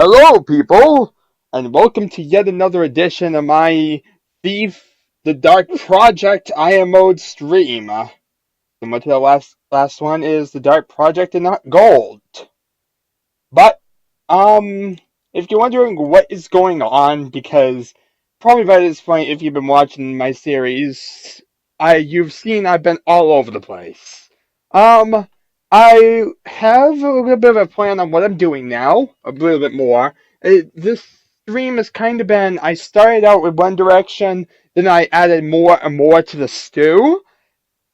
Hello, people, and welcome to yet another edition of my Thief the Dark Project IM mode stream. Similar to the last one is the Dark Project and not Gold. But, um, if you're wondering what is going on, because probably by this point, if you've been watching my series, you've seen I've been all over the place. Um, I have a little bit of a plan on what I'm doing now, a little bit more. This stream has kind of been, I started out with one direction, then I added more and more to the stew.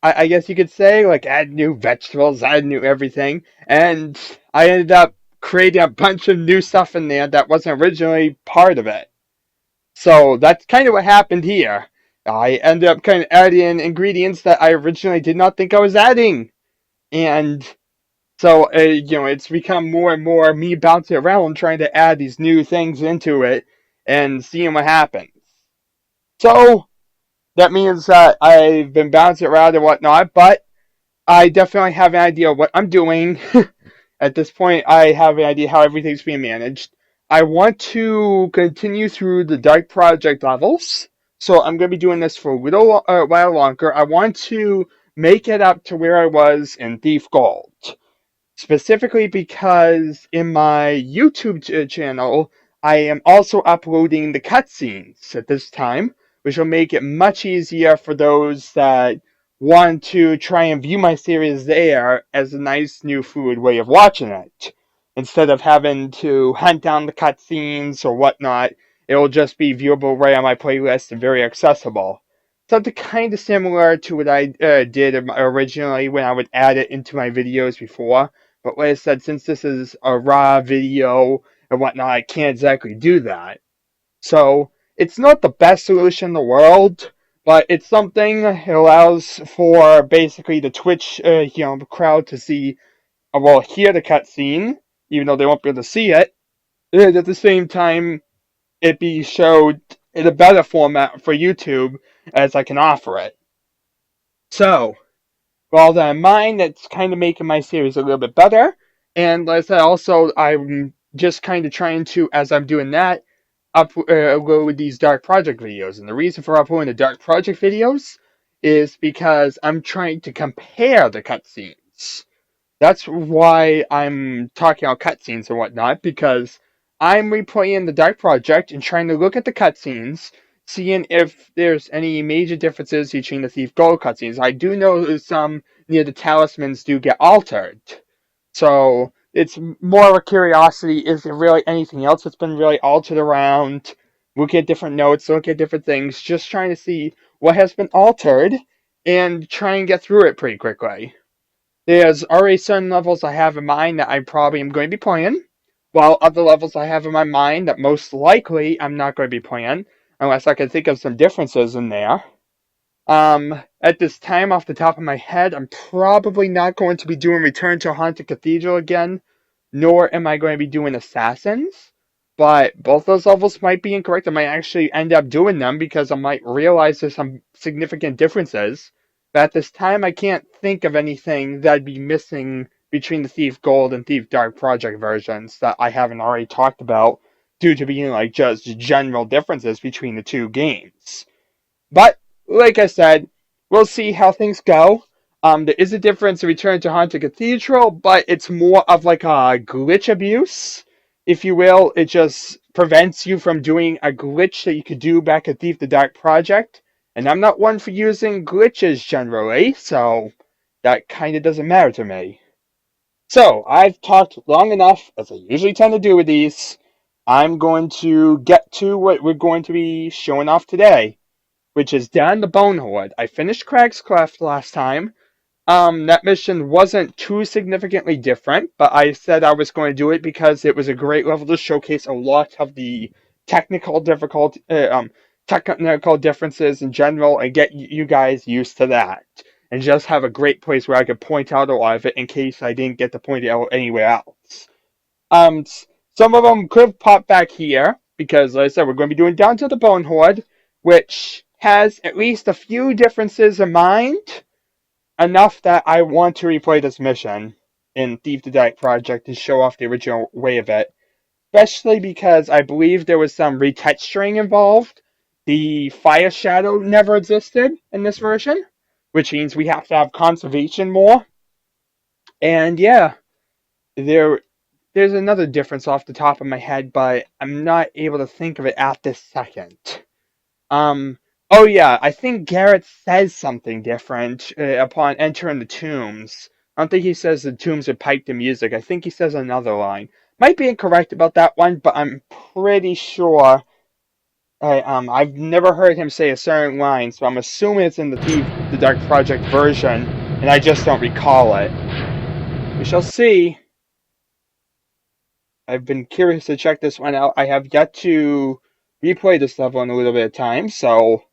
I guess you could say, like add new vegetables, add new everything, and I ended up creating a bunch of new stuff in there that wasn't originally part of it. So that's kind of what happened here. I ended up kind of adding in ingredients that I originally did not think I was adding, and so it's become more and more me bouncing around trying to add these new things into it and seeing what happens. So that means that I've been bouncing around and whatnot, but I definitely have an idea of what I'm doing. At this point, I have an idea how everything's being managed. I want to continue through the Dark Project levels, so I'm going to be doing this for a little while longer. I want to make it up to where I was in Thief Gold. Specifically because in my YouTube channel, I am also uploading the cutscenes at this time, which will make it much easier for those that want to try and view my series there as a nice new fluid way of watching it. Instead of having to hunt down the cutscenes or whatnot, it will just be viewable right on my playlist and very accessible. Something kind of similar to what I did originally when I would add it into my videos before. But like I said, since this is a raw video and whatnot, I can't exactly do that. So it's not the best solution in the world, but it's something that allows for basically the Twitch crowd to see, well, hear the cutscene, even though they won't be able to see it. And at the same time, it be showed in a better format for YouTube as I can offer it. So, well, then mine, that's kind of making my series a little bit better. And like I said, also, I'm just kind of trying to, as I'm doing that, upload these Dark Project videos. And the reason for uploading the Dark Project videos is because I'm trying to compare the cutscenes. That's why I'm talking about cutscenes and whatnot, because I'm replaying the Dark Project and trying to look at the cutscenes, seeing if there's any major differences between the Thief Gold cutscenes. I do know some near the talismans do get altered. So it's more of a curiosity, is there really anything else that's been really altered around? Look at different notes, look at different things, just trying to see what has been altered and try and get through it pretty quickly. There's already certain levels I have in mind that I probably am going to be playing, while other levels I have in my mind that most likely I'm not going to be playing, unless I can think of some differences in there. At this time, off the top of my head, I'm probably not going to be doing Return to Haunted Cathedral again, nor am I going to be doing Assassins. But both those levels might be incorrect. I might actually end up doing them because I might realize there's some significant differences. But at this time, I can't think of anything that'd be missing between the Thief Gold and Thief Dark Project versions that I haven't already talked about due to being like just general differences between the two games. But like I said, we'll see how things go. There is a difference in Return to Haunted Cathedral, but it's more of like a glitch abuse, if you will. It just prevents you from doing a glitch that you could do back at Thief the Dark Project. And I'm not one for using glitches generally, so that kind of doesn't matter to me. So, I've talked long enough, as I usually tend to do with these. I'm going to get to what we're going to be showing off today, which is down the Bonehoard. I finished Crag's Cleft last time. That mission wasn't too significantly different, but I said I was going to do it because it was a great level to showcase a lot of the technical technical differences in general and get you guys used to that. And just have a great place where I could point out a lot of it in case I didn't get to point it out anywhere else. Um, some of them could pop back here because, like I said, we're going to be doing Down to the Bonehoard, which has at least a few differences in mind, enough that I want to replay this mission in Thief the Dark Project to show off the original way of it. especially because I believe there was some retexturing involved. The fire shadow never existed in this version, which means we have to have conservation more. And yeah, there there's another difference off the top of my head, but I'm not able to think of it at this second. Um, oh yeah, I think Garrett says something different upon entering the tombs. I don't think he says the tombs would pipe the music. I think he says another line. Might be incorrect about that one, but I'm pretty sure. I've never heard him say a certain line, so I'm assuming it's in the Dark Project version, and I just don't recall it. We shall see. I've been curious to check this one out. I have yet to replay this level in a little bit of time, so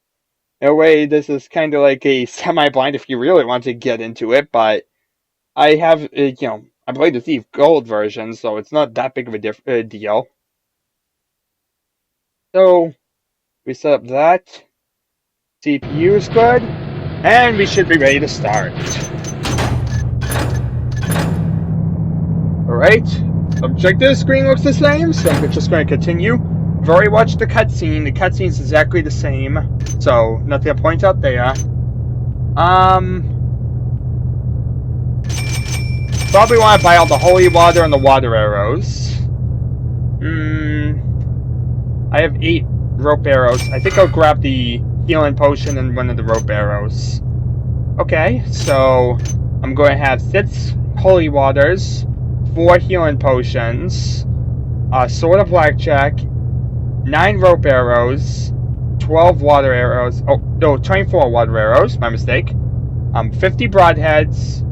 in a way, this is kind of like a semi-blind if you really want to get into it, but I have, I played the Thief Gold version, so it's not that big of a deal. So, we set up that. CPU is good, and we should be ready to start. Alright, objective screen looks the same, so I'm just going to continue. I've already watched the cutscene. The cutscene is exactly the same, so nothing to point out there. Probably want to buy all the holy water and the water arrows. I have 8 rope arrows. I think I'll grab the healing potion and one of the rope arrows. Okay, so I'm going to have 6 holy waters, 4 healing potions, a sword of blackjack, 9 rope arrows, 12 water arrows. Oh, no, 24 water arrows. My mistake. 50 broadheads.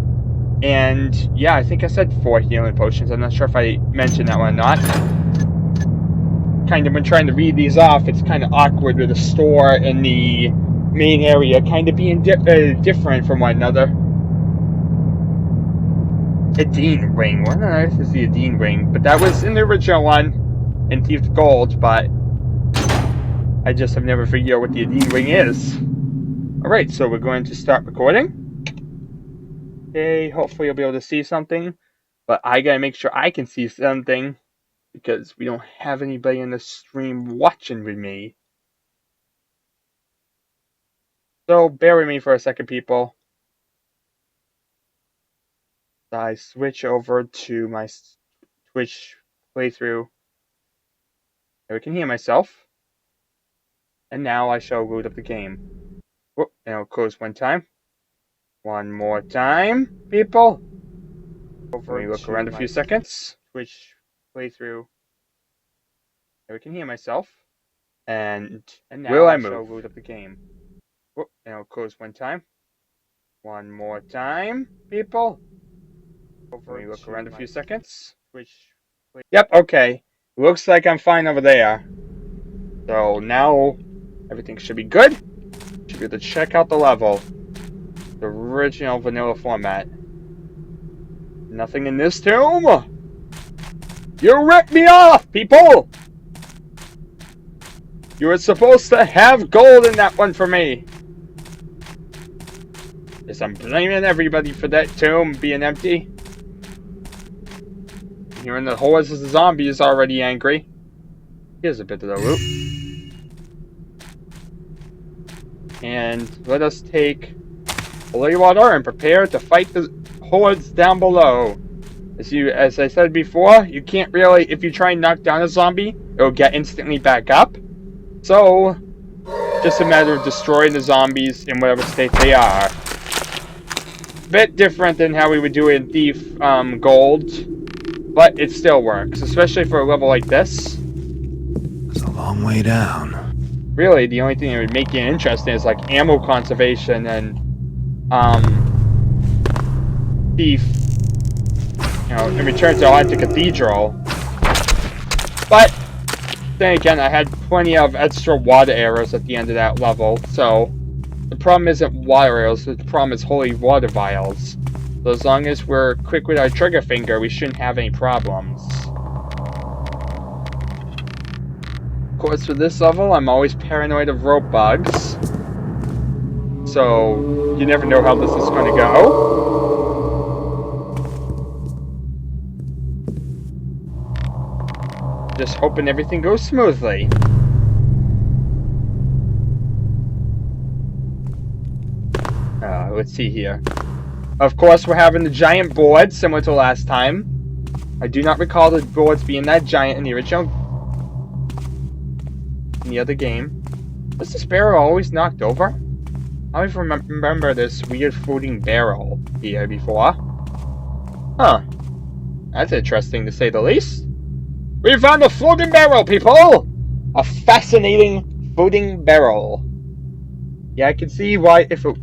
And yeah, I think I said 4 healing potions. I'm not sure if I mentioned that one or not. Kind of when trying to read these off, it's kind of awkward with the store and the main area kind of being different from one another. Adine ring. What on earth is the Adine ring? But that was in the original one in Thief Gold, but I just have never figured out what the Adine ring is. Alright, so we're going to start recording. Okay, hopefully you'll be able to see something, but I gotta make sure I can see something because we don't have anybody in the stream watching with me. So bear with me for a second, people. I switch over to my Twitch playthrough. I can hear myself. And now I shall load up the game. Whoop, and I'll close one time. One more time, people. Let me look around a few seconds. Twitch playthrough. I can hear myself. And now will I shall load up the game. Whoop, and I'll close one time. One more time, people. Let me look around a few seconds. Yep, okay. Looks like I'm fine over there. So now everything should be good. Should be able to check out the level. The original vanilla format. Nothing in this tomb. You ripped me off, people! You were supposed to have gold in that one for me. Yes, I'm blaming everybody for that tomb being empty. Hearing the hordes of zombies already angry. Here's a bit of the loot. And let us take holy water and prepare to fight the hordes down below. As I said before, you can't really, if you try and knock down a zombie, it'll get instantly back up. So, just a matter of destroying the zombies in whatever state they are. Bit different than how we would do it in Thief Gold, but it still works, especially for a level like this. It's a long way down. Really, the only thing that would make it interesting is like ammo conservation and Thief, in return to Haunted Cathedral. But then again, I had plenty of extra water arrows at the end of that level, so the problem isn't water arrows, the problem is holy water vials. So as long as we're quick with our trigger finger, we shouldn't have any problems. Of course, for this level, I'm always paranoid of rope bugs. So, you never know how this is going to go. Just hoping everything goes smoothly. Let's see here. Of course, we're having the giant board, similar to last time. I do not recall the boards being that giant in the original... in the other game. Was this barrel always knocked over? I don't even remember this weird floating barrel here before. Huh. That's interesting to say the least. We found a floating barrel, people! A fascinating floating barrel. Yeah, I can see why, if it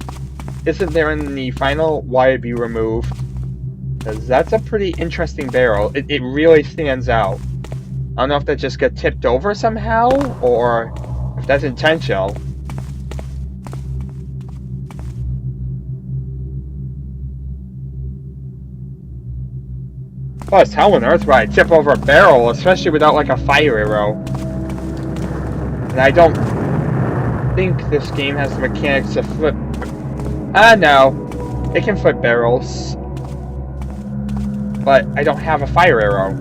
isn't there in the final, why it'd be removed. Because that's a pretty interesting barrel. It really stands out. I don't know if that just got tipped over somehow, or if that's intentional. Plus, how on earth would I tip over a barrel, especially without like a fire arrow? And I don't think this game has the mechanics to flip... no. It can flip barrels. But I don't have a fire arrow.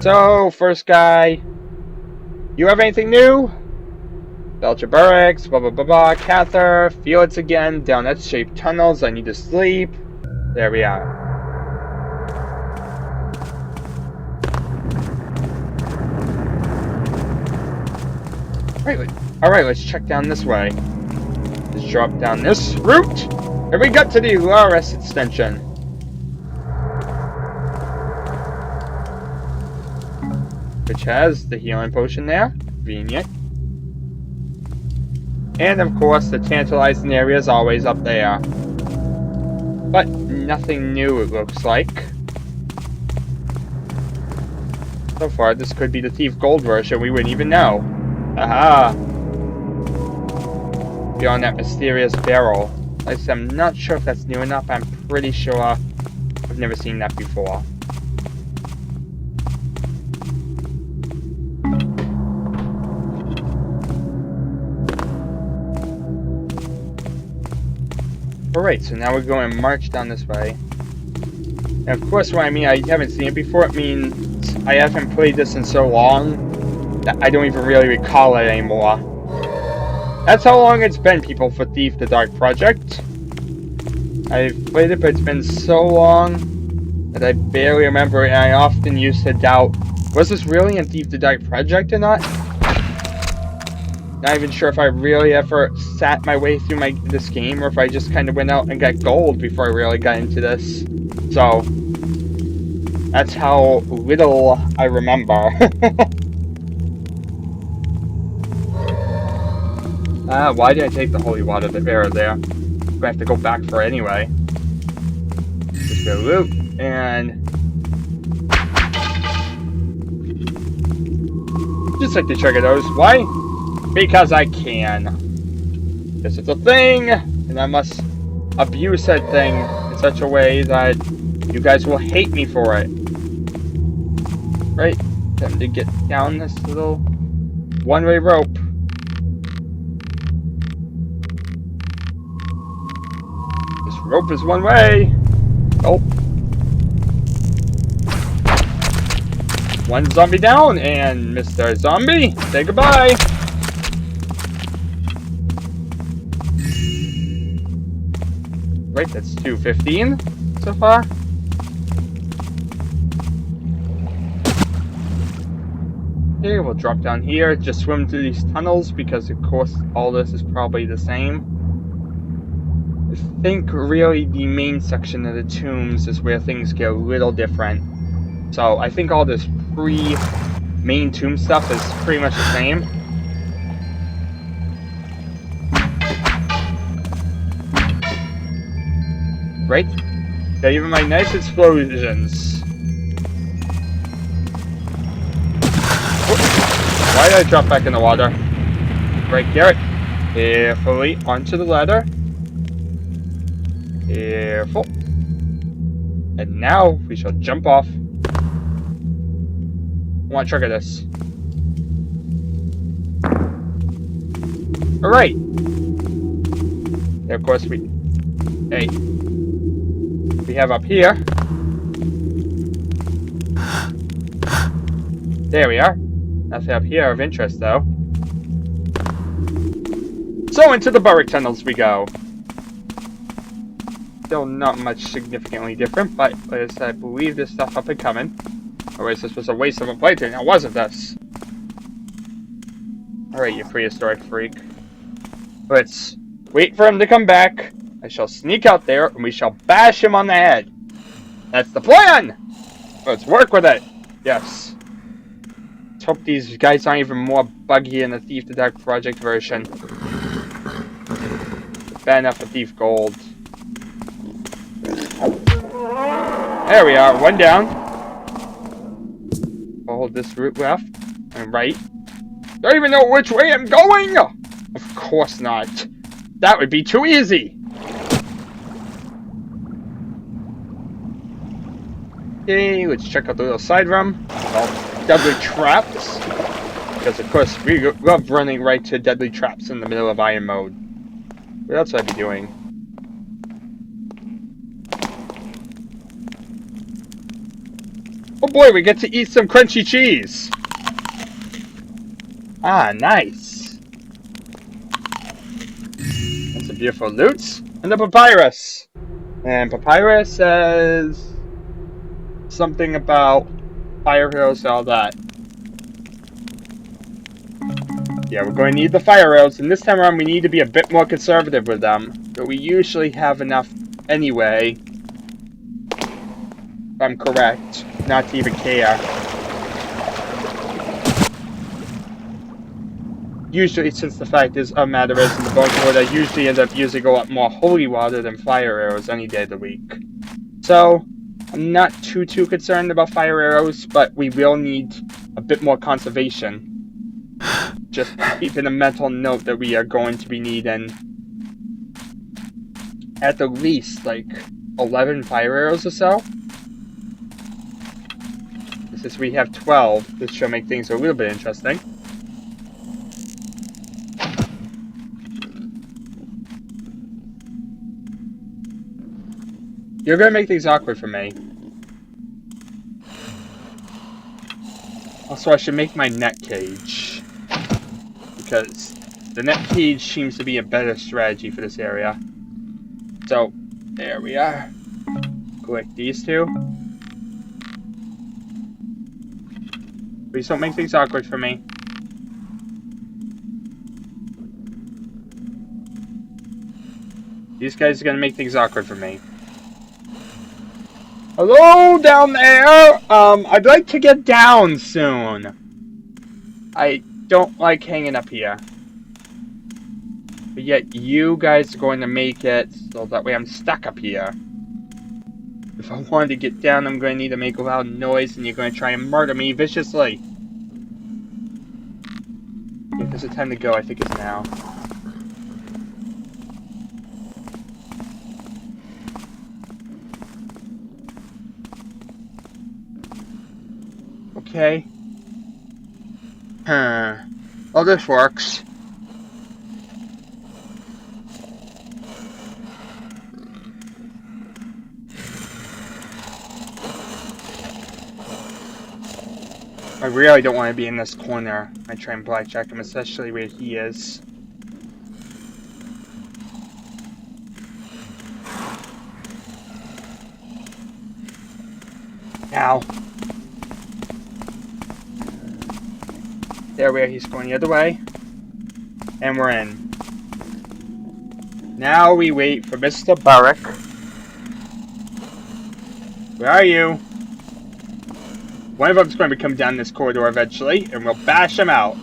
So, first guy... You have anything new? Belcher Burricks, blah blah blah blah, Cather, Felix again, down X-shaped tunnels, I need to sleep. There we are. Alright, let's check down this way. Let's drop down this route, and we got to the Loris extension. Which has the healing potion there, convenient. And of course, the tantalizing area is always up there. But nothing new, it looks like. So far, this could be the Thief Gold version, we wouldn't even know. Aha! Beyond that mysterious barrel. Like I said, I'm not sure if that's new enough, I'm pretty sure I've never seen that before. Alright, so now we're going to march down this way. And of course, when I mean I haven't seen it before, it means I haven't played this in so long that I don't even really recall it anymore. That's how long it's been, people, for Thief the Dark Project. I've played it, but it's been so long that I barely remember it, and I often used to doubt, was this really in Thief the Dark Project or not? Not even sure if I really ever sat my way through this game, or if I just kind of went out and got gold before I really got into this. So, that's how little I remember. Why did I take the holy water there? I'm gonna have to go back for it anyway. Just go loot, and... just like to trigger those. Why? Because I can. Because it's a thing, and I must abuse that thing in such a way that you guys will hate me for it. Right? Time to get down this little one-way rope. This rope is one way. Oh. One zombie down, and Mr. Zombie, say goodbye. Right, that's 215 so far. Okay, we'll drop down here, just swim through these tunnels because of course all this is probably the same. I think really the main section of the tombs is where things get a little different. So I think all this pre-main tomb stuff is pretty much the same. Right? Got even my nice explosions. Why did I drop back in the water? Right, Garrett. Carefully onto the ladder. Careful. And now we shall jump off. I want to trigger this. Alright. And of course we have up here There we are. Nothing up here of interest, though. So into the burrick tunnels we go. Still not much significantly different, but I believe there's stuff up and coming. Otherwise, this was a waste of a playthrough, now wasn't this? Alright, you prehistoric freak. Let's wait for him to come back. I shall sneak out there, and we shall bash him on the head. That's the plan! Let's work with it! Yes. Let's hope these guys aren't even more buggy in the Thief the Dark Project version. Bad enough for Thief Gold. There we are, one down. Hold this route left and right. Don't even know which way I'm going! Of course not. That would be too easy! Okay, let's check out the little side room. Well, deadly traps. Because of course, we love running right to deadly traps in the middle of Iron Mode. What else would I be doing? Oh boy, we get to eat some crunchy cheese! Ah, nice! That's some beautiful loot. And the papyrus! And papyrus says something about fire arrows and all that. Yeah, we're going to need the fire arrows, and this time around we need to be a bit more conservative with them. But we usually have enough anyway. If I'm correct. Not to even care. Usually, since the fact is, a matter is, in the Bonehoard, I usually end up using a lot more holy water than fire arrows any day of the week. So, I'm not too concerned about fire arrows, but we will need a bit more conservation. Just keeping a mental note that we are going to be needing at the least, like, 11 fire arrows or so. Since we have 12, this should make things a little bit interesting. You're gonna make things awkward for me. Also, I should make my net cage. Because the net cage seems to be a better strategy for this area. So, there we are. Collect these two. Please don't make things awkward for me. These guys are gonna make things awkward for me. Hello down there! I'd like to get down soon. I don't like hanging up here. But yet you guys are going to make it so that way I'm stuck up here. If I wanted to get down, I'm going to need to make a loud noise and you're going to try and murder me viciously. If there's a time to go, I think it's now. Okay. Oh, this works. I really don't want to be in this corner. I try and blackjack him, especially where he is. Now. There we are, he's going the other way. And we're in. Now we wait for Mr. Burrick. Where are you? One of them's going to come down this corridor eventually, and we'll bash him out.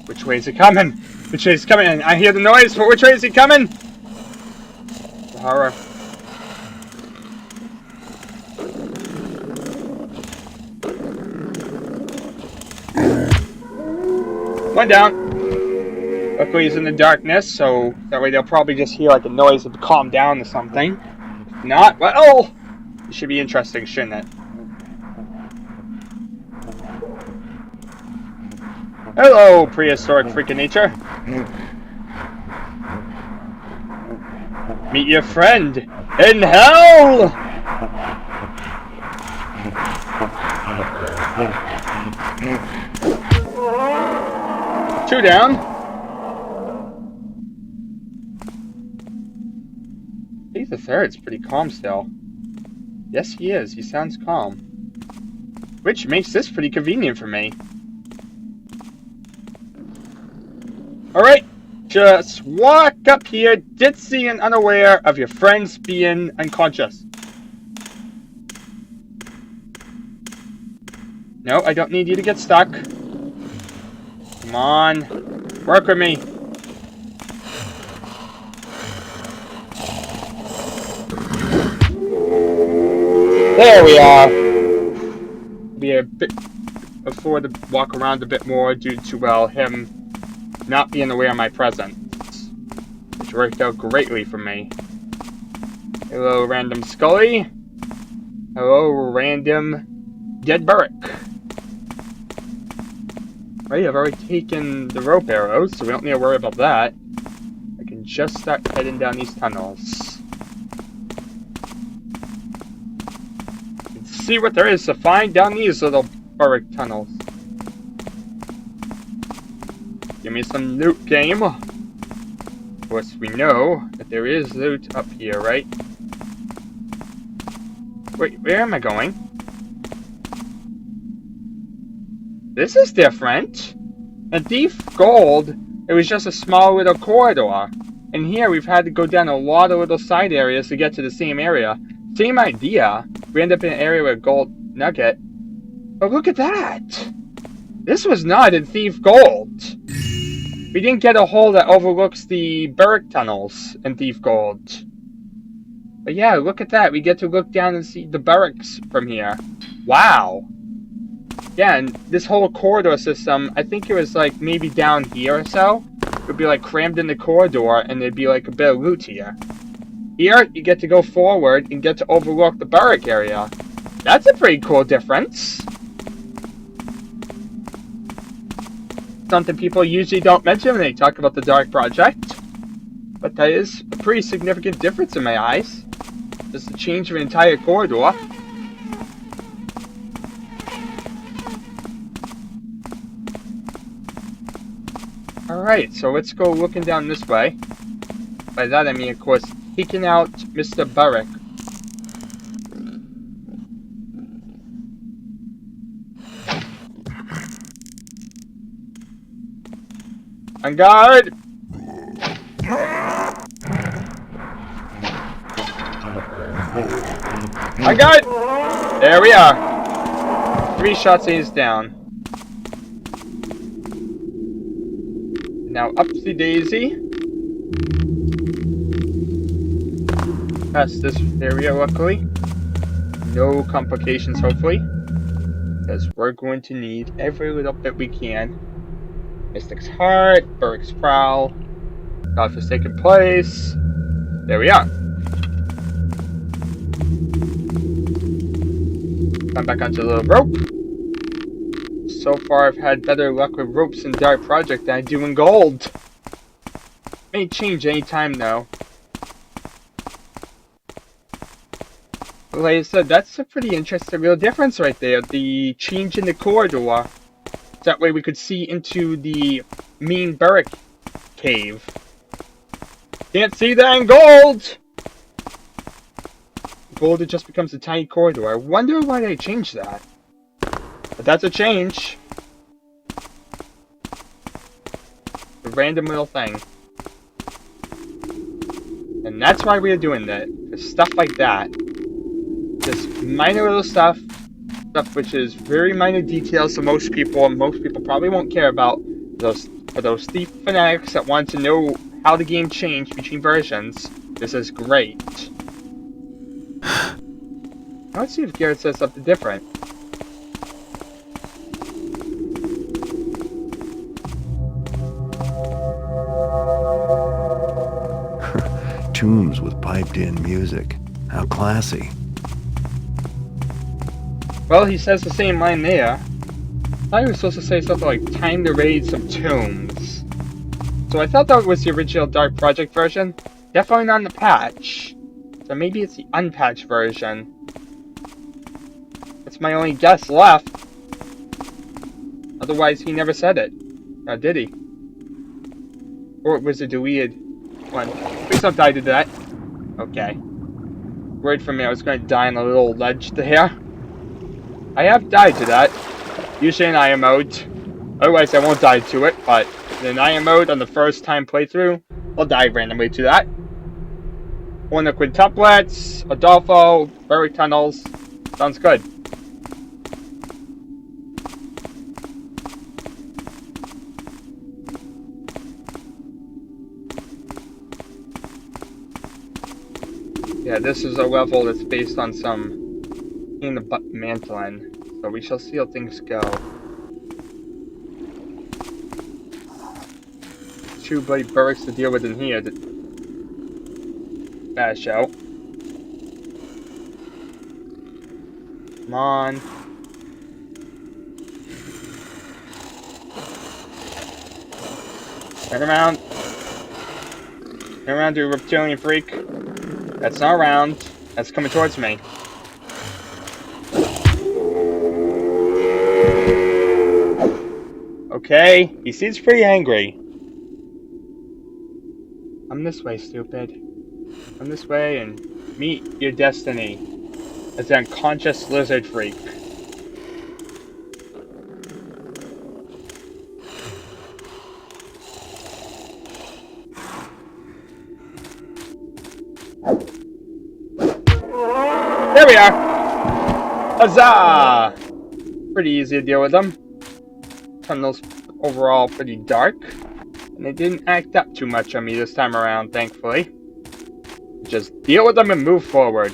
Which way is he coming? Which way is he coming? I hear the noise, but which way is he coming? The horror. One down. Luckily he's in the darkness, so that way they'll probably just hear like a noise to calm down or something. If not, well, it should be interesting, shouldn't it? Hello, prehistoric freak of nature. Meet your friend in hell! Two down. I think the third's pretty calm still. Yes, he is. He sounds calm. Which makes this pretty convenient for me. Alright, just walk up here, ditzy and unaware of your friends being unconscious. No, I don't need you to get stuck. Come on, work with me. There we are. Be a bit afford to walk around a bit more due to, well, him not being aware of my presence, which worked out greatly for me. Hello, random Scully. Hello, random dead burrick. Right, I've already taken the rope arrows, so we don't need to worry about that. I can just start heading down these tunnels. And see what there is to find down these little burrick tunnels. Give me some loot, game. Of course, we know that there is loot up here, right? Wait, where am I going? This is different. In Thief Gold, it was just a small little corridor. And here we've had to go down a lot of little side areas to get to the same area. Same idea. We end up in an area with gold nugget. But look at that! This was not in Thief Gold. We didn't get a hole that overlooks the burrick tunnels in Thief Gold. But yeah, look at that. We get to look down and see the barracks from here. Wow. Yeah, and this whole corridor system, I think it was like maybe down here or so. It would be like crammed in the corridor and there'd be like a bit of loot here. Here, you get to go forward and get to overlook the barrack area. That's a pretty cool difference. Something people usually don't mention when they talk about the Dark Project. But that is a pretty significant difference in my eyes. Just a change of an entire corridor. Alright, so let's go looking down this way. By that I mean, of course, taking out Mr. Burrick. On guard! On guard! There we are. 3 shots and he's down. Now upsy daisy. Past this area, luckily. No complications, hopefully. Because we're going to need every little bit we can. Mystic's Heart, Burrick's Prowl, Godforsaken Place. There we are. Come back onto the little rope. So far, I've had better luck with ropes in Dark Project than I do in Gold. May change anytime, though. But like I said, that's a pretty interesting real difference right there. The change in the corridor. That way we could see into the mean burrick cave. Can't see that in Gold! Gold, it just becomes a tiny corridor. I wonder why they changed that. But that's a change. A random little thing. And that's why we are doing that. For stuff like that. Just minor little stuff. Stuff which is very minor details to most people, and most people probably won't care about. For those thief fanatics that want to know how the game changed between versions, this is great. Let's see if Garrett says something different. Tombs with piped-in music. How classy. Well, he says the same line there. I thought he was supposed to say something like, time to raid some tombs. So I thought that was the original Dark Project version. Definitely not in the patch. So maybe it's the unpatched version. That's my only guess left. Otherwise, he never said it. Or did he? Or was it a deleted one? Please don't die to that. Okay. Worried for me I was going to die on a little ledge there. I have died to that. Usually in IM mode. Otherwise, I won't die to it, but in IM mode on the first time playthrough, I'll die randomly to that. One of the quintuplets, Adolfo, burrick tunnels. Sounds good. Yeah, this is a level that's based on some in the butt mantling, so we shall see how things go. Two bloody burricks to deal with in here. Bash out. Come on. Turn around. Turn around, you reptilian freak. That's not around. That's coming towards me. Okay, he seems pretty angry. Come this way, stupid. Come this way and meet your destiny as an unconscious lizard freak. There we are! Huzzah! Pretty easy to deal with them. Tunnels overall pretty dark. And they didn't act up too much on me this time around, thankfully. Just deal with them and move forward.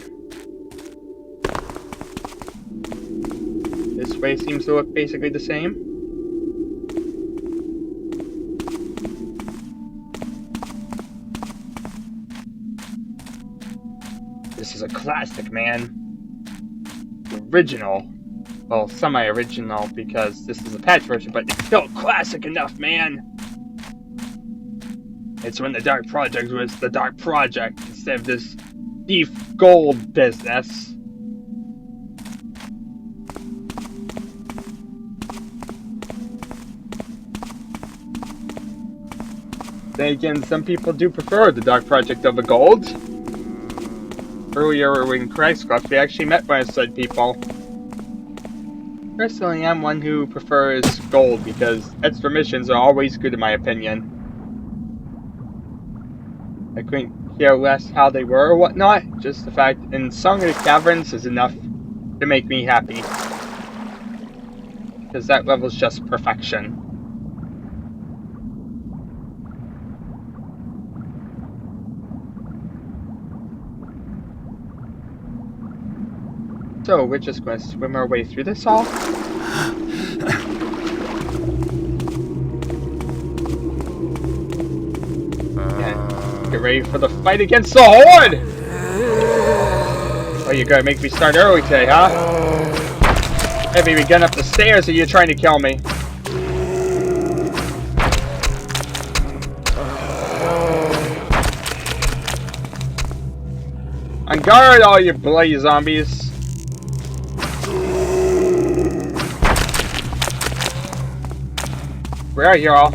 This way seems to look basically the same. This is a classic, man. The original. Well, semi-original because this is a patch version, but it's still classic enough, man. It's when the Dark Project was the Dark Project instead of this thief gold business. Then again, some people do prefer the Dark Project over gold. Earlier in Craigslist, we actually met one of said people. Personally, I'm one who prefers gold because extra missions are always good in my opinion. I couldn't care less how they were or whatnot, just the fact in Song of the Caverns is enough to make me happy. Because that level's just perfection. So, we're just going to swim our way through this all. And get ready for the fight against the Horde! Oh, you're gonna make me start early today, huh? Have you begun up the stairs or you're trying to kill me? On guard, all you bloody zombies. Where are you all?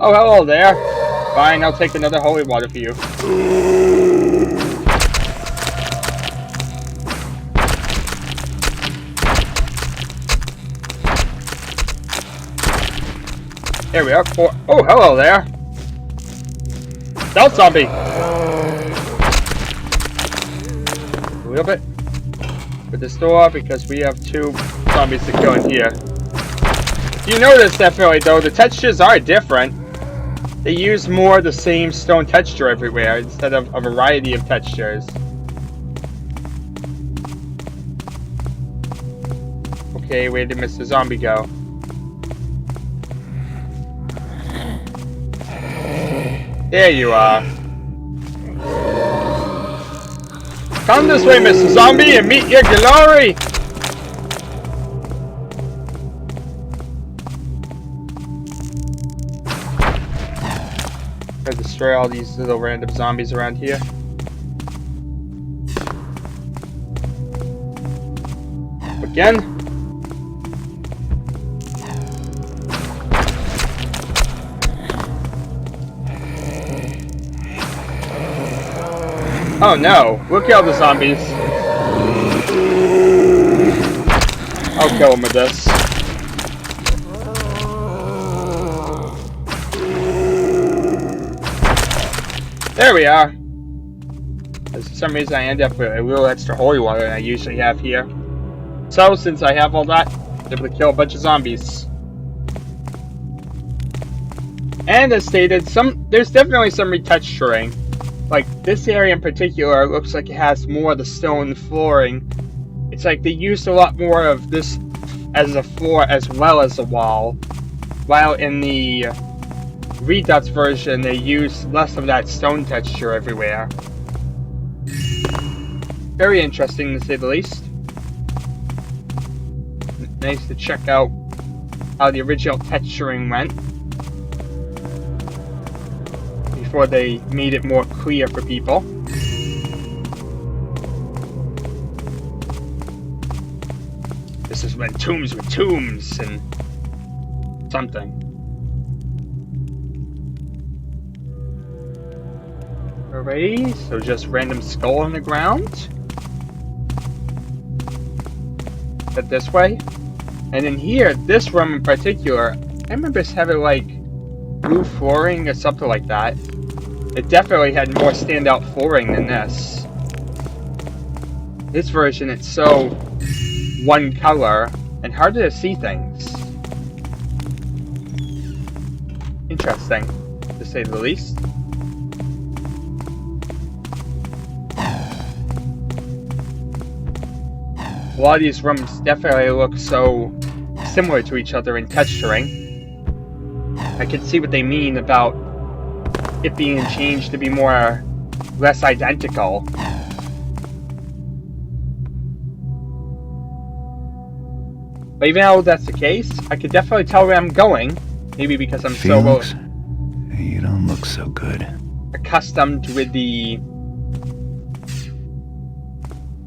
Oh, hello there. Fine, I'll take another holy water for you. Here we are. Oh, hello there. Stealth zombie. A little bit. Put this door because we have two zombies to kill in here. You notice definitely though, the textures are different. They use more of the same stone texture everywhere instead of a variety of textures. Okay, where did Mr. Zombie go? There you are. Come this way, Mr. Zombie, and meet your glory! Destroy all these little random zombies around here. again. Oh no, we'll kill the zombies. I'll kill them with this. There we are. For some reason I end up with a little extra holy water than I usually have here. So, since I have all that, I'm able to kill a bunch of zombies. And as stated, there's definitely some retexturing. Like, this area in particular looks like it has more of the stone flooring. It's like they used a lot more of this as a floor as well as a wall. While in the Redux version, they used less of that stone texture everywhere. Very interesting to say the least. Nice to check out how the original texturing went before they made it more clear for people. This is when tombs were tombs and something. Alrighty, so just random skull on the ground. Head this way. And in here, this room in particular, I remember having like blue flooring or something like that. It definitely had more standout flooring than this. This version, it's so one color and harder to see things. Interesting, to say the least. A lot of these rooms definitely look so similar to each other in texturing. I can see what they mean about it being changed to be less identical. But even though that's the case, I could definitely tell where I'm going. Maybe because I'm Felix, you don't look so good. Accustomed with the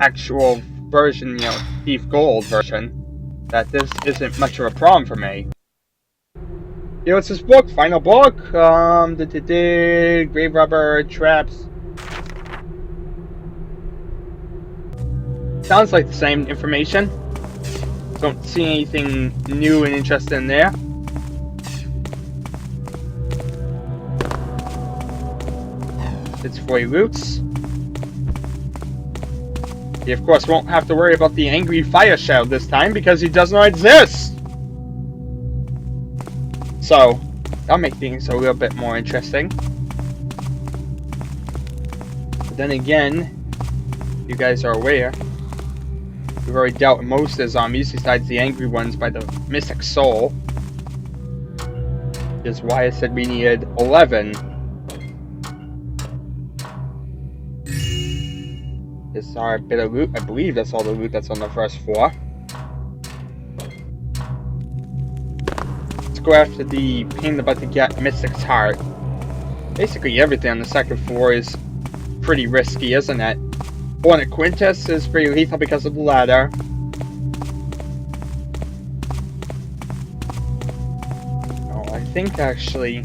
actual version, Thief Gold version, that this isn't much of a problem for me. It's this book, final book, grave rubber, traps. Sounds like the same information. Don't see anything new and interesting in there. It's for roots. You of course won't have to worry about the angry fire shadow this time because he does not exist. So, that'll make things a little bit more interesting. But then again, you guys are aware, we've already dealt with most of the zombies besides the angry ones by the Mystic Soul. Which is why I said we needed 11. This is our bit of loot. I believe that's all the loot that's on the first floor. Let's go after the pain about to get Mystic's Heart. Basically everything on the second floor is pretty risky, isn't it? One at Quintus is pretty lethal because of the ladder. Oh, I think actually...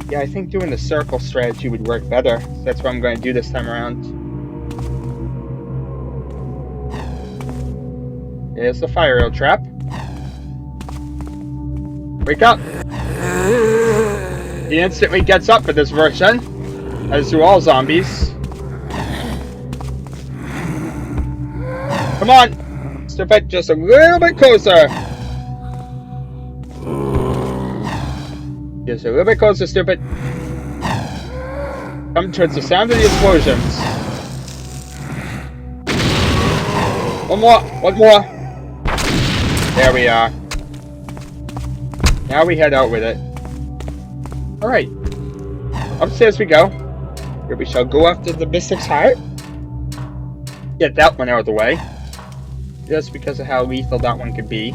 yeah, I think doing the circle strategy would work better. So that's what I'm going to do this time around. Here's the fire rail trap. Wake up! He instantly gets up for this version, as do all zombies. Come on! Step it just a little bit closer! Just a little bit closer, stupid. Come towards the sound of the explosions. One more! One more! There we are. Now we head out with it. Alright. Upstairs we go. Here we shall go after the Mystic's Heart. Get that one out of the way. Just because of how lethal that one could be.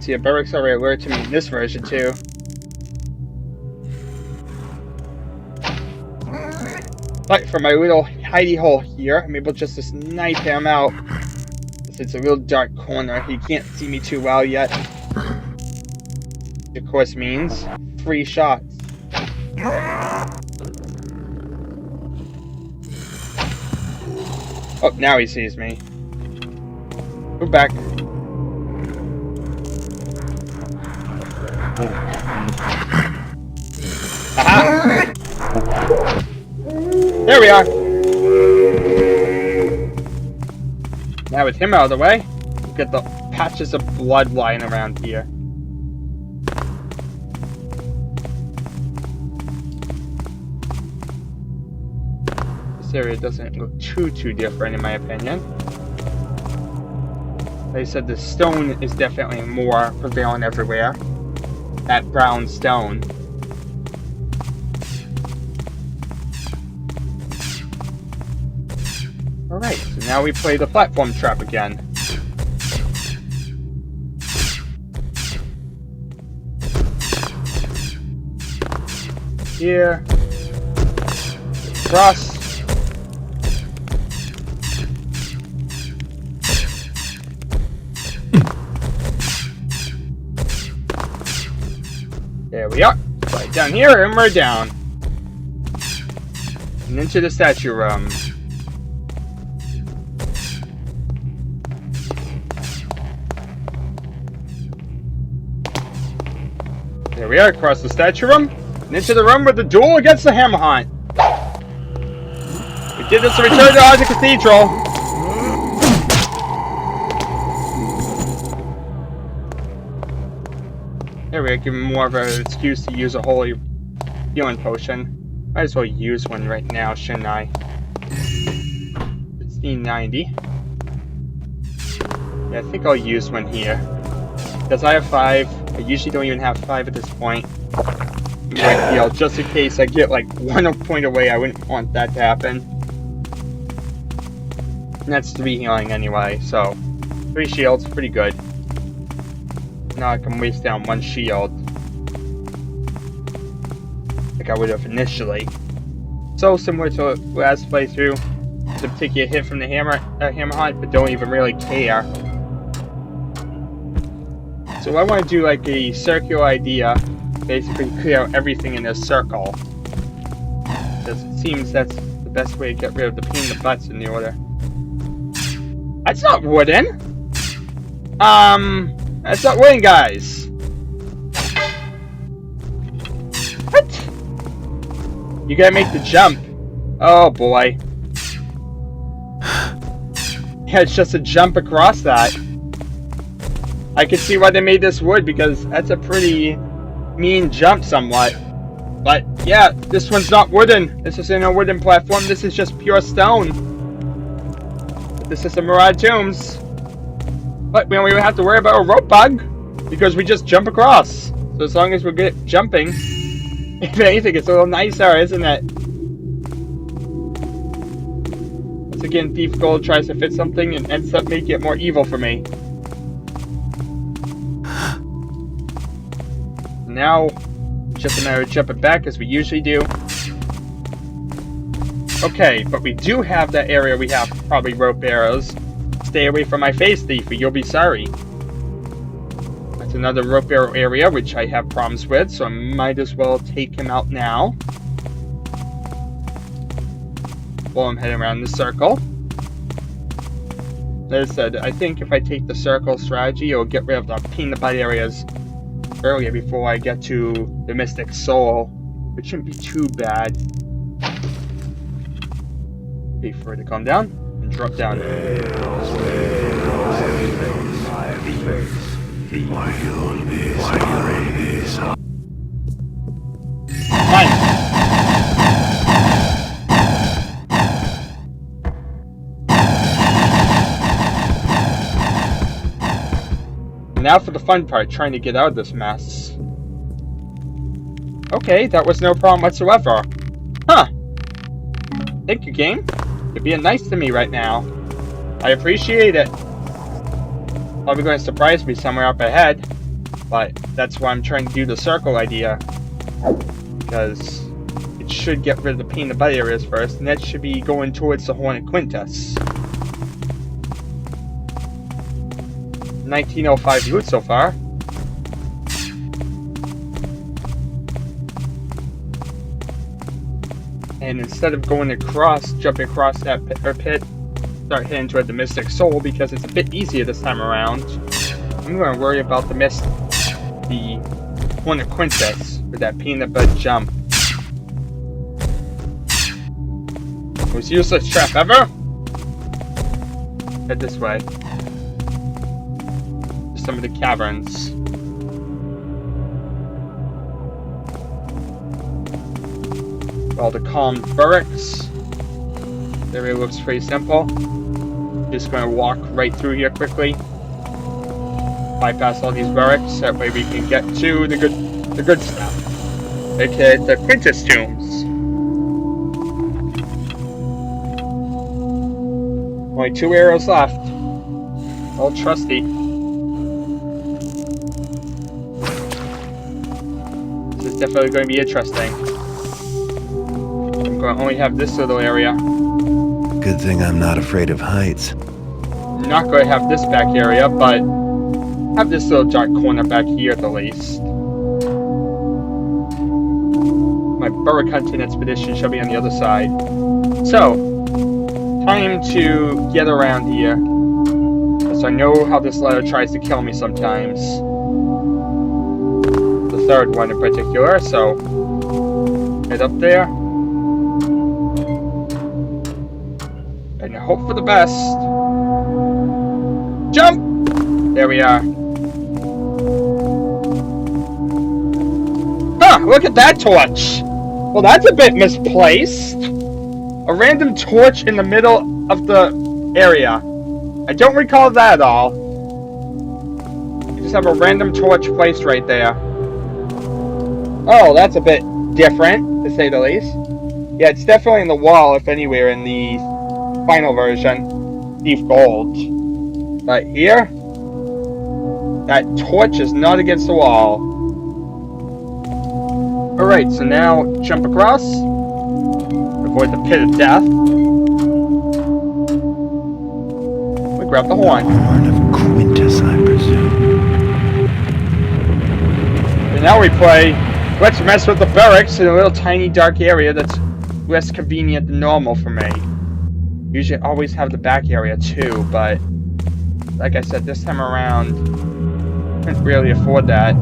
See, a burrick's already alerted me in this version too. But for my little hidey hole here, I'm able just to snipe him out. Since it's a real dark corner, he can't see me too well yet. Which of course means free shots. Oh, now he sees me. Move back. Aha! There we are! Now with him out of the way, we've got the patches of blood lying around here. This area doesn't look too different in my opinion. Like I said, the stone is definitely more prevalent everywhere. That brown stone. Alright, so now we play the platform trap again. Here. Cross. There we are. Right down here, and we're down. And into the statue room. There we are, across the statue room, and into the room with the duel against the hammer hunt. We did this to return to the cathedral. There we are, giving more of an excuse to use a holy healing potion. Might as well use one right now, shouldn't I? 1690. Yeah, I think I'll use one here. Because I have 5. I usually don't even have 5 at this point. Heal, just in case I get like 1 point away, I wouldn't want that to happen. And that's 3 healing anyway, so 3 shields, pretty good. Now I can waste down 1 shield. Like I would have initially. So similar to last playthrough. To take a hit from the hammer hunt, but don't even really care. So I want to do like a circular idea. Basically clear out everything in this circle. Because it seems that's the best way to get rid of the pain in the butts in the order. That's not wooden! That's not wooden, guys! What? You gotta make the jump. Oh boy. Yeah, it's just a jump across that. I can see why they made this wood, because that's a pretty mean jump somewhat. But yeah, this one's not wooden. This isn't a wooden platform, this is just pure stone. But this is the Mirage Tombs. But we don't even have to worry about a rope bug, because we just jump across. So as long as we get jumping, if anything, it's a little nicer, isn't it? Once again, Thief Gold tries to fit something and ends up making it more evil for me. Now, just a matter of jumping back as we usually do. Okay, but we do have that area we have probably rope arrows. Stay away from my face, Thief, or you'll be sorry. That's another rope arrow area, which I have problems with, so I might as well take him out now. While I'm heading around the circle. As I said, I think if I take the circle strategy, it'll get rid of the pain in the butt areas earlier before I get to the Mystic Soul, which shouldn't be too bad. Wait for it to come down and drop down. Nice. Now for the fun part, trying to get out of this mess. Okay, that was no problem whatsoever. Huh. Thank you, game. You're being nice to me right now. I appreciate it. Probably going to surprise me somewhere up ahead. But that's why I'm trying to do the circle idea. Because it should get rid of the peanut butter areas first, and that should be going towards the Hornet Quintus. 1905 loot so far. And instead of going across, jumping across that pit, start heading toward the Mystic Soul because it's a bit easier this time around. I'm going to worry about the Hornet Quintus with that peanut butter jump. Most useless trap ever? Head this way. To some of the caverns. All the calm burricks. The area looks pretty simple. Just going to walk right through here quickly. Bypass all these burricks. That way we can get to the good stuff. Okay, the Quintus tombs. Only 2 arrows left. All trusty. This is definitely going to be interesting. I'm going to only have this little area. Good thing I'm not afraid of heights. I'm not going to have this back area, but have this little dark corner back here at the least. My burrick hunting expedition shall be on the other side. So, time to get around here. Because I know how this ladder tries to kill me sometimes. The third one in particular, so head up there. And hope for the best. Jump! There we are. Huh, look at that torch! Well, that's a bit misplaced. A random torch in the middle of the area. I don't recall that at all. You just have a random torch placed right there. Oh, that's a bit different, to say the least. Yeah, it's definitely in the wall, if anywhere, in the final version. Deep gold. But here, that torch is not against the wall. Alright, so now jump across. Avoid the pit of death. We grab the horn. Horn of Quintus, I presume. And now we play, let's mess with the barracks in a little tiny dark area that's less convenient than normal for me. Usually I always have the back area too, but like I said, this time around, couldn't really afford that.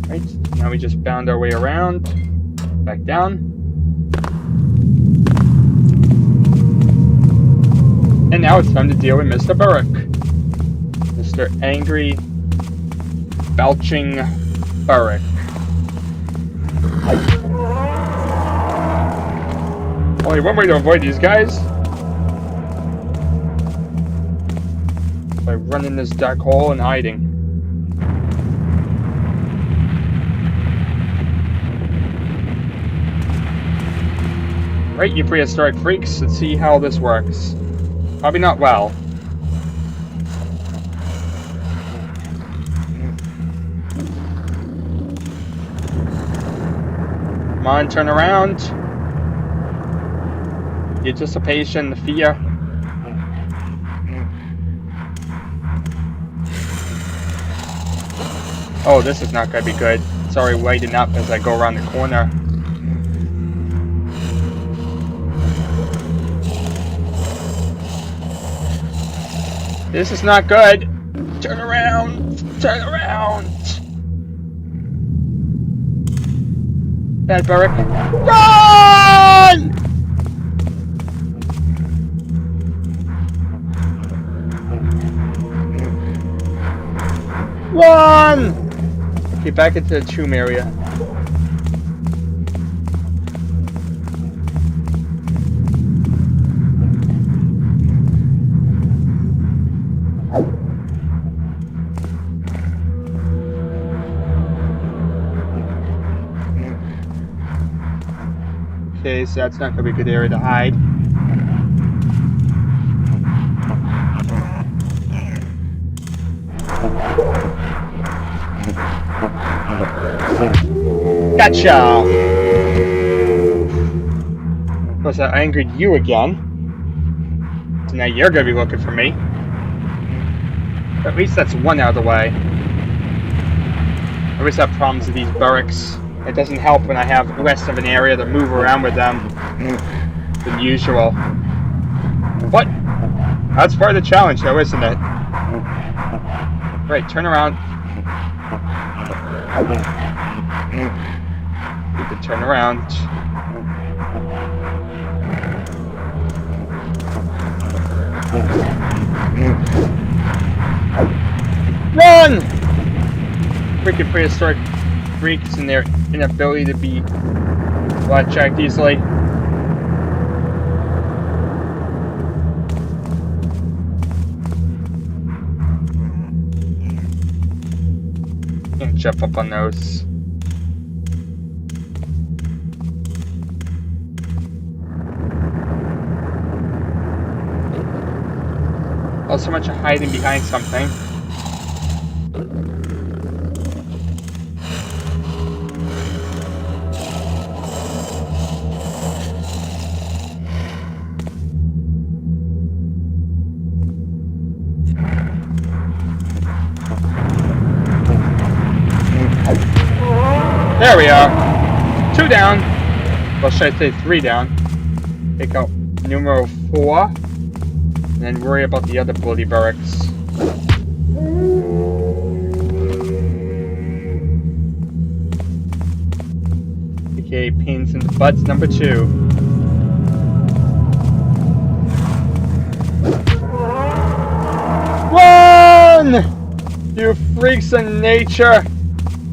Right, now we just bound our way around, back down. And now it's time to deal with Mr. Burrick. Mr. Angry, belching Burrick. Only one way to avoid these guys. By running this dark hole and hiding. Right, you prehistoric freaks, let's see how this works. Probably not well. Come on, turn around. The anticipation, the fear. Oh, this is not going to be good. It's already lighting up as I go around the corner. This is not good. Turn around. Turn around. Bad Burrick. Run! Run! Okay, back into the tomb area. Okay, so that's not going to be a good area to hide. Gotcha! Of course, I angered you again. So now you're gonna be looking for me. But at least that's one out of the way. I always have problems with these burricks. It doesn't help when I have less of an area to move around with them than usual. What? That's part of the challenge though, isn't it? Right, turn around. You can turn around. Run! Freaking prehistoric freaks and their inability to be blackjacked easily. Can't jump up on those. Oh, so much of hiding behind something. There we are. 2 down. Well, should I say 3 down? Take out numero 4. And then worry about the other bloody burricks. Okay, pains in the butts number 2. Run! You freaks of nature!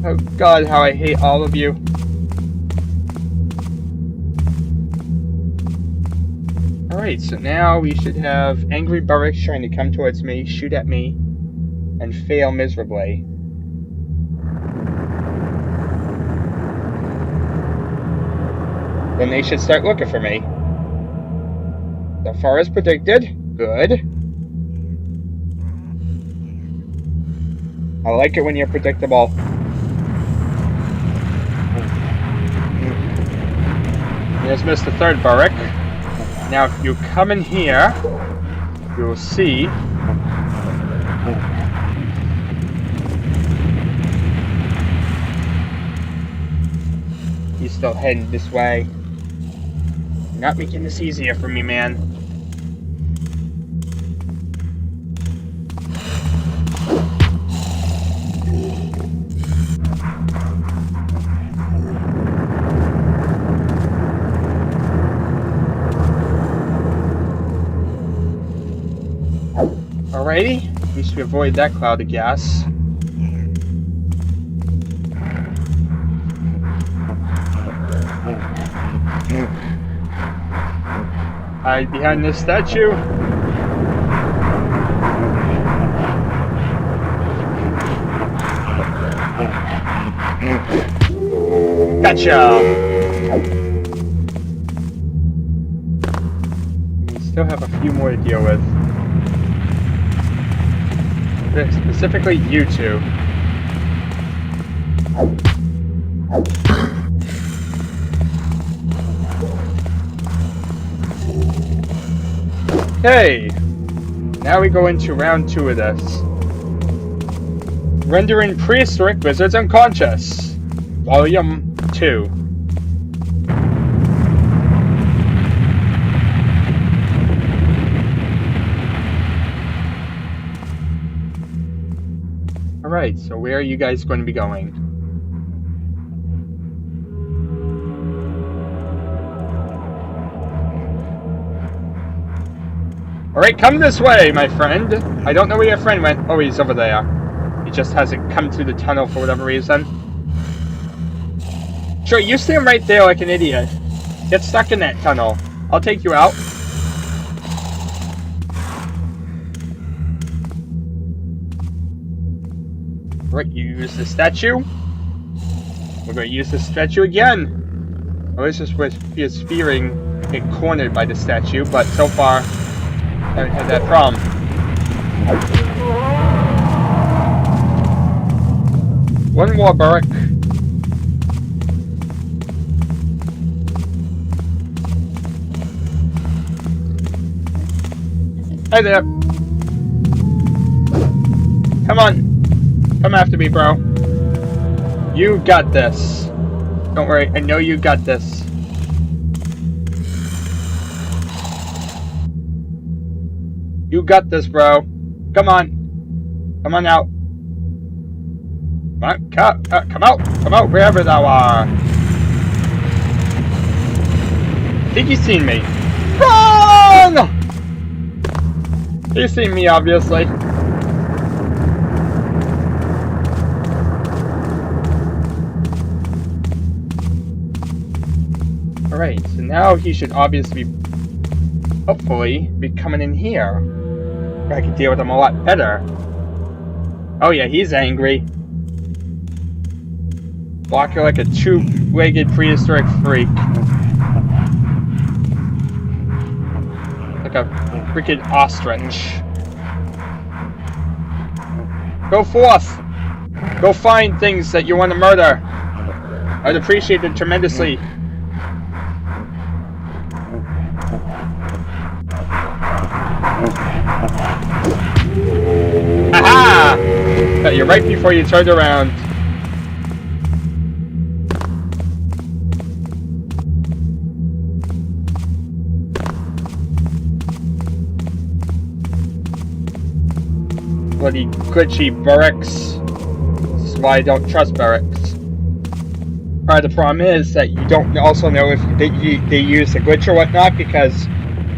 Oh god, how I hate all of you. Alright, so now we should have angry burricks trying to come towards me, shoot at me, and fail miserably. Then they should start looking for me. So far as predicted, good. I like it when you're predictable. There's missed the 3rd burrick. Now if you come in here, you'll see he's still heading this way. You're not making this easier for me, man. Alrighty, at least we avoid that cloud of gas. Hide behind this statue. Gotcha! We still have a few more to deal with. Specifically you two. Okay, now we go into round 2 of this. Rendering Prehistoric Wizards Unconscious, Volume 2. Alright, so where are you guys going to be going? Alright, come this way, my friend. I don't know where your friend went. Oh, he's over there. He just hasn't come through the tunnel for whatever reason. Sure, you stand right there like an idiot. Get stuck in that tunnel. I'll take you out. Right, you use the statue. We're going to use the statue again. I was just fearing getting cornered by the statue, but so far, I haven't had that problem. One more burrick. Hi there. Come on. Come after me, bro. You got this. Don't worry, I know you got this. You got this, bro. Come on. Come on out. Come out. Come out, wherever thou art. I think he's seen me. Run! He's seen me, obviously. Alright, so now he should obviously, hopefully, be coming in here. I can deal with him a lot better. Oh yeah, he's angry. Blocker like a two-legged prehistoric freak. Like a freaking ostrich. Go forth! Go find things that you want to murder. I'd appreciate it tremendously. Aha! Got you right before you turned around. Bloody glitchy burricks. This is why I don't trust burricks. The problem is that you don't also know if they use a glitch or whatnot, because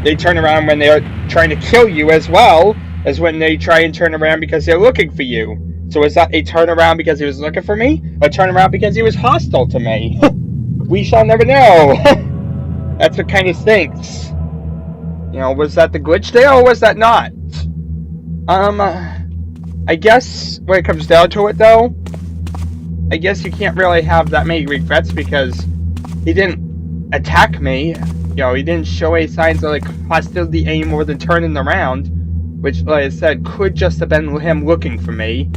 they turn around when they're trying to kill you as well as when they try and turn around because they're looking for you. So is that a turnaround because he was looking for me? Or a turnaround because he was hostile to me? We shall never know. That's what kind of stinks. You know, was that the glitch there or was that not? I guess when it comes down to it though, I guess you can't really have that many regrets because he didn't attack me. You know, he didn't show any signs of like hostility any more than turning around, which, like I said, could just have been him looking for me.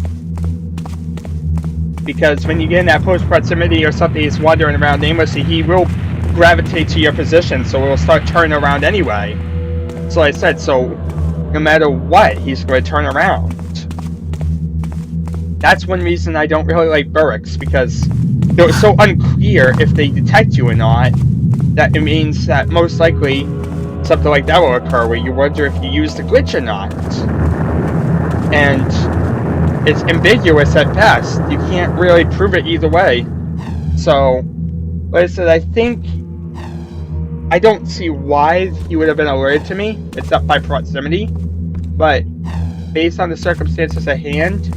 Because when you get in that close proximity or something, he's wandering around aimlessly, he will gravitate to your position, so it will start turning around anyway. So like I said, so no matter what, he's going to turn around. That's one reason I don't really like burricks, because it's so unclear if they detect you or not, that it means that most likely something like that will occur, where you wonder if you used the glitch or not. And it's ambiguous at best. You can't really prove it either way. So, like I said, I don't see why he would have been alerted to me, except by proximity. But, based on the circumstances at hand,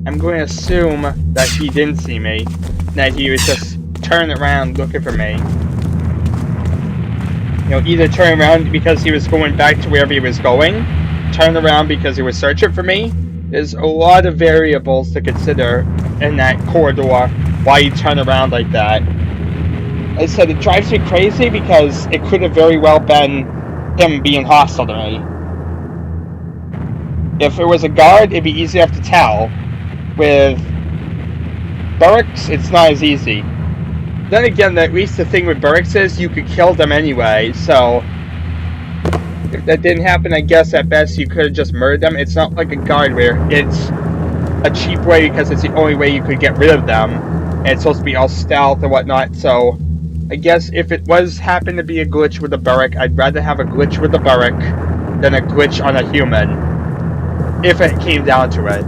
I'm going to assume that he didn't see me, that he was just turning around looking for me. You know, either turn around because he was going back to wherever he was going, turn around because he was searching for me. There's a lot of variables to consider in that corridor, why you turn around like that. Like I said, it drives me crazy because it could have very well been him being hostile to me. If it was a guard, it'd be easy enough to tell. With burricks, it's not as easy. Then again, at least the thing with burricks is you could kill them anyway, so if that didn't happen, I guess at best you could have just murdered them. It's not like a guard where it's a cheap way because it's the only way you could get rid of them, and it's supposed to be all stealth and whatnot, so I guess if it was happened to be a glitch with a burrick, I'd rather have a glitch with a burrick than a glitch on a human, if it came down to it.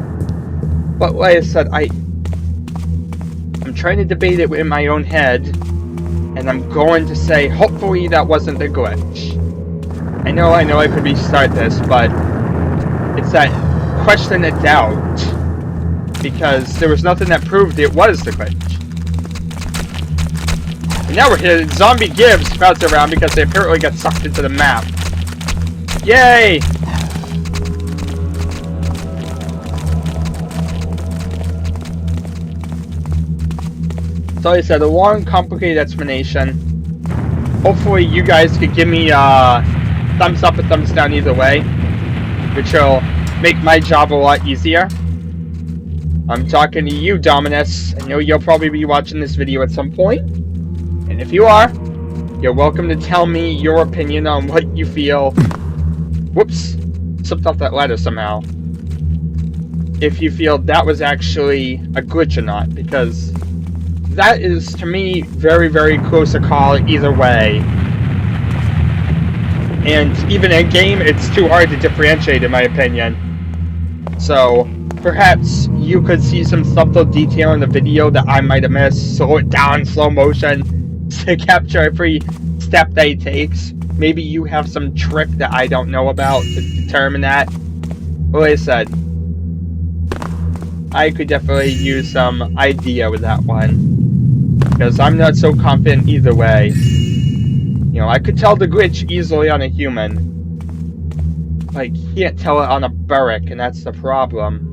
But like I said, I'm trying to debate it in my own head, and I'm going to say, hopefully that wasn't the glitch. I know I could restart this, but it's that question of doubt, because there was nothing that proved it was the glitch. And now we're here, Zombie Gibbs bouncing around because they apparently got sucked into the map. Yay! So like I said, a long, complicated explanation. Hopefully you guys could give me a thumbs up or thumbs down either way, which will make my job a lot easier. I'm talking to you, Dominus. I know you'll probably be watching this video at some point. And if you are, you're welcome to tell me your opinion on what you feel. Whoops. Slipped off that ladder somehow. If you feel that was actually a glitch or not. Because that is, to me, very, very close a call either way. And even in game, it's too hard to differentiate, in my opinion. So, perhaps you could see some subtle detail in the video that I might have missed. Slow it down in slow motion to capture every step that he takes. Maybe you have some trick that I don't know about to determine that. But like I said, I could definitely use some idea with that one. Because I'm not so confident either way. You know, I could tell the glitch easily on a human. But I can't tell it on a burrick, and that's the problem.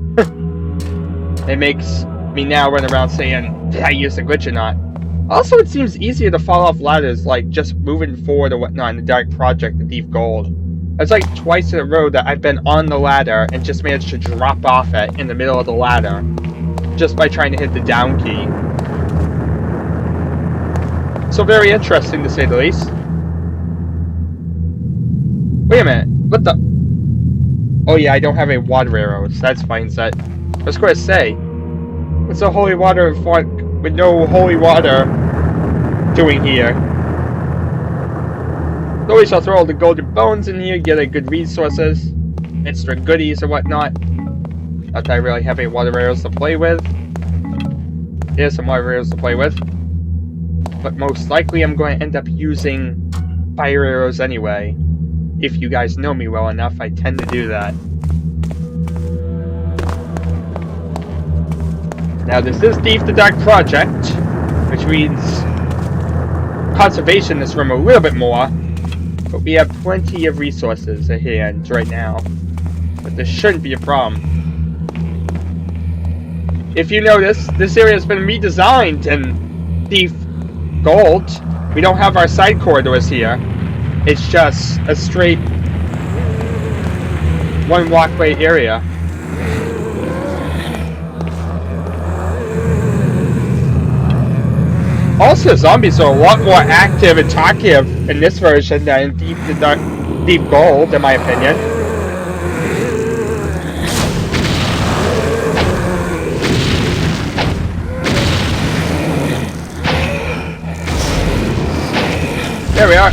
It makes me now run around saying, did I use the glitch or not? Also, it seems easier to fall off ladders, like just moving forward or whatnot in the Dark Project, the Thief Gold. It's like twice in a row that I've been on the ladder and just managed to drop off it in the middle of the ladder. Just by trying to hit the down key. So very interesting to say the least. Wait a minute, what the? Oh yeah, I don't have any water arrows. That's fine, set. I was going to say, what's a holy water font with no holy water doing here? So we shall throw all the golden bones in here, get a good resources, extra goodies or whatnot. Not that I really have any water arrows to play with. Here's some water arrows to play with. But most likely I'm going to end up using fire arrows anyway. If you guys know me well enough, I tend to do that. Now this is Thief the Dark Project, which means conservation in this room a little bit more, but we have plenty of resources at hand right now. But this shouldn't be a problem. If you notice, this area has been redesigned in Thief Gold. We don't have our side corridors here. It's just a straight one walkway area. Also, zombies are a lot more active and talkative in this version than in Thief Gold, in my opinion. There we are.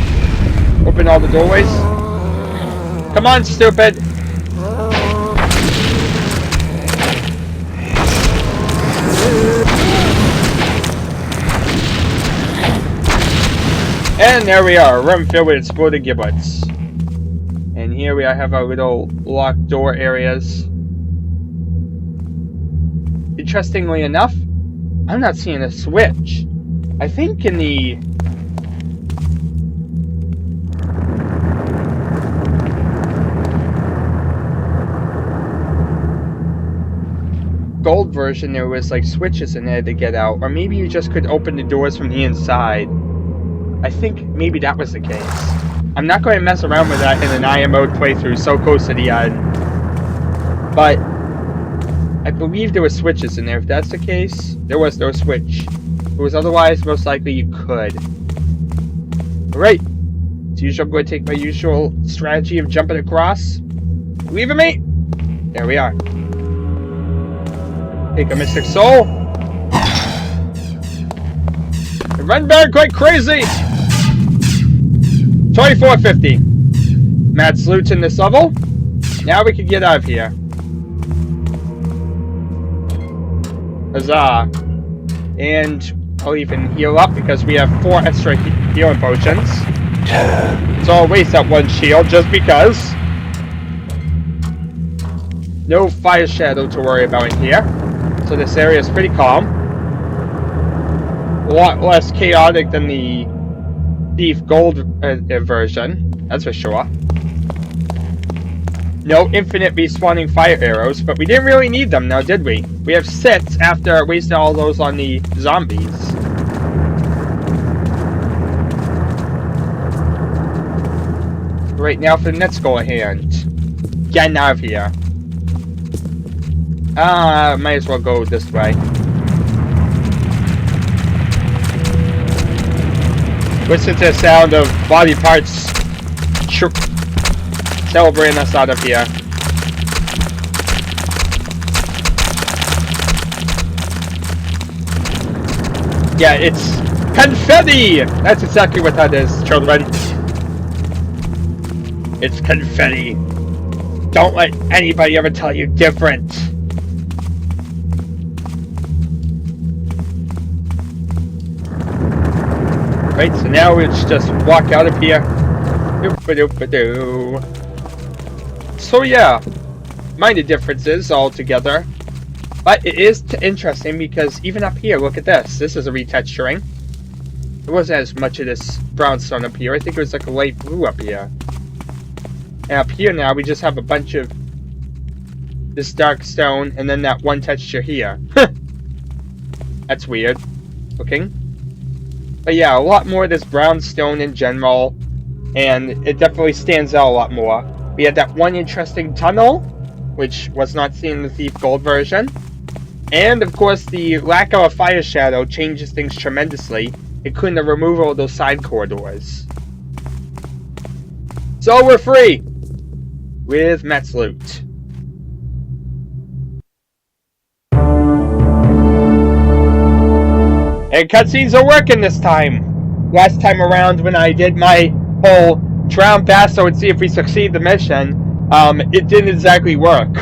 Open all the doorways. Come on, stupid! And there we are, a room filled with exploded giblets. And here we have our little locked door areas. Interestingly enough, I'm not seeing a switch. I think in the Gold version there was like switches in there to get out, or maybe you just could open the doors from the inside. I think maybe that was the case. I'm not going to mess around with that in an IM mode playthrough so close to the end. But I believe there were switches in there. If that's the case, there was no switch. If it was otherwise, most likely you could. Alright. As usual, I'm going to take my usual strategy of jumping across. Leave it, mate! There we are. Take a Mystic Soul. And run back like crazy! 2450. Matt's loot in this level. Now we can get out of here. Huzzah. And I'll even heal up because we have 4 extra healing potions. So I'll waste that 1 shield just because. No fire shadow to worry about in here. So this area is pretty calm. A lot less chaotic than the Thief Gold version, that's for sure. No infinite respawning fire arrows, but we didn't really need them now, did we? We have 6 after wasting all those on the zombies. Right now for the next goal at hand. Getting out of here. Might as well go this way. Listen to the sound of body parts celebrating us out of here. Yeah, it's confetti! That's exactly what that is, children. It's confetti. Don't let anybody ever tell you different. Right, so now let's just walk out of here. So yeah, minor differences altogether. But it is interesting because even up here, look at this. This is a retexturing. It wasn't as much of this brownstone up here. I think it was like a light blue up here. And up here now, we just have a bunch of this dark stone and then that one texture here. That's weird looking. But yeah, a lot more of this brownstone in general. And it definitely stands out a lot more. We had that one interesting tunnel, which was not seen in the Thief Gold version. And of course, the lack of a fire shadow changes things tremendously, including the removal of those side corridors. So we're free! With Matt's loot. And cutscenes are working this time. Last time around when I did my whole drown fast so I would see if we succeed the mission, it didn't exactly work.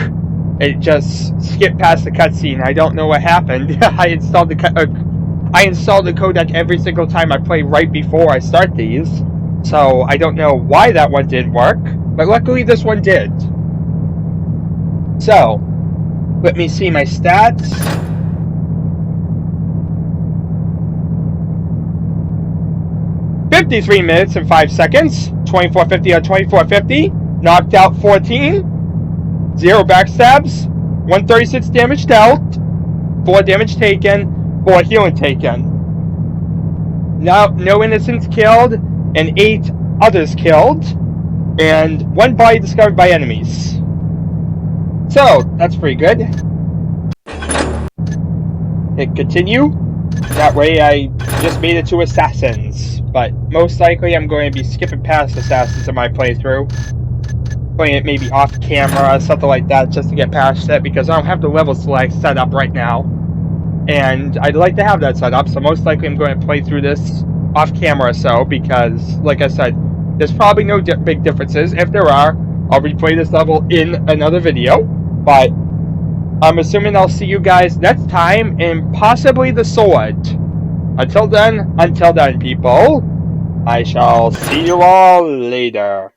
It just skipped past the cutscene. I don't know what happened. I installed the codec every single time I play right before I start these. So I don't know why that one didn't work, but luckily this one did. So, let me see my stats. "53 minutes and 5 seconds, 2450 on 2450, knocked out 14, 0 backstabs, 136 damage dealt, 4 damage taken, 4 healing taken. No innocents killed, and 8 others killed, and 1 body discovered by enemies. So, that's pretty good. Hit continue. That way I just made it to Assassins. But most likely I'm going to be skipping past Assassins in my playthrough. Playing it maybe off camera, something like that, just to get past it, because I don't have the level select set up right now. And I'd like to have that set up, so most likely I'm going to play through this off camera because, like I said, there's probably no big differences. If there are, I'll replay this level in another video. But I'm assuming I'll see you guys next time in possibly the sword. Until then, people, I shall see you all later.